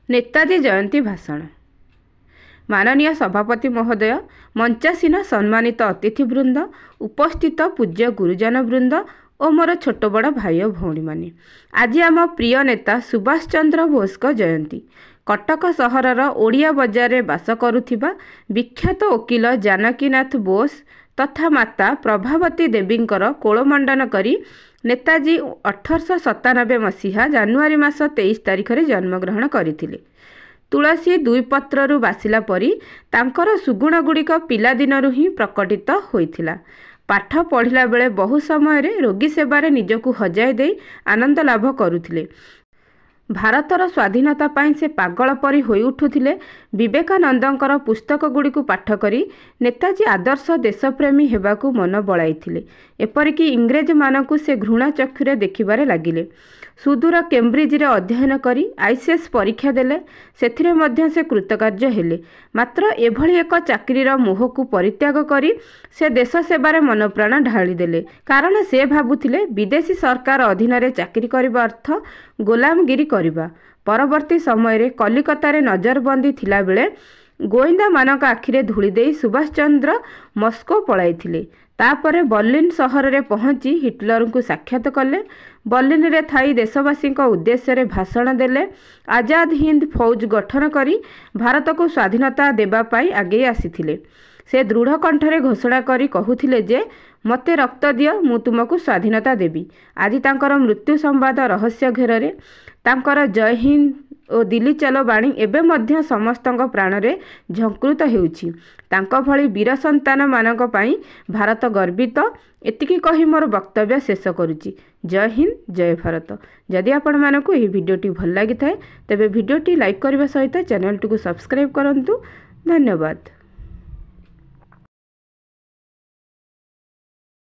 नेताजी जयंती भाषण। माननीय सभापति महोदय, मंचासीन सम्मानित अतिथिवृंद, उपस्थित पूज्य गुरुजन वृंद और मोर छोट बड़ भाई और भौणी माने, आज आम प्रिय नेता सुभाष चंद्र बोस को जयंती। कटक सहरर ओडिया बजार रे बास करुथिबा विख्यात वकील जानकीनाथ बोस तथा माता प्रभावती देवींकर कोलमंडन करी नेताजी 1897 मसीहा जानुआरी मास 23 तारिख रे जन्मग्रहण करथिले। तुलसी दुई पत्रु बासिला परी तांकर सुगुण गुड़िक पिलादिनरु ही प्रकटित होइथिला। पाठ पढ़िला बेले बहु समय रे रोगी सेवारे निजकु हजाई दे आनंद लाभ करुथिले। भारतर स्वाधीनता पाई से पागल परी होई उठुथिले। विवेकानंदंकर पुस्तक गुड़िक पाठ करी नेताजी आदर्श देशप्रेमी हेबाकु मन बळाइथिले। एपरिकी इंग्रेज मानकु से घृणा चक्षुरे देखिबारे लागिले। सुदूर केम्ब्रिज रे अध्ययन करी आईसीएस परीक्षा देले, सेथिरे मध्य से कृतकार्य हेले। मात्र एभली एक चाकरीर मोहकु परित्याग करी से देश सेवारे मन प्राण ढाली देले, कारण से भाबुथिले विदेशी सरकार अधीन रे चाकरी करबा अर्थ गोलामगिरी करबा। परवर्ती समय रे कलिकता रे नजरबंदी थिला बेले गोइंदा मानक आखिरे धूली देई सुभाष चंद्र मस्को पळाइथिले। तापरे बर्लिन सहर रे पहुंची हिटलर को साक्षात कले। बर्लिन रे थाई देशवासी उद्देश्य रे भाषण देले। आजाद हिंद फौज गठन करी भारत को स्वाधीनता देबा पाई आगे आसीथिले। से दृढ़ कंठरे घोषणा करी कहूथिले जे मते रक्त दियो मु तुमको स्वाधीनता देबी। आज तांकर मृत्यु संवाद रहस्य घेर रे तांकर जय हिंद और दिल्ली चलो बाणी एबे मध्य समस्तंक प्राण रे झंकृत हेउछि। तांको भली वीर संतान मानक पाई भारत गर्वित। एतिकी कही मोर वक्तव्य शेष करुछि। जय हिंद, जय भारत। जदि आपण मानकु एही वीडियोटी भल लागि थाए तेबे वीडियोटी लाइक करबा सहित चैनल टी को सब्सक्राइब करंतु। धन्यवाद।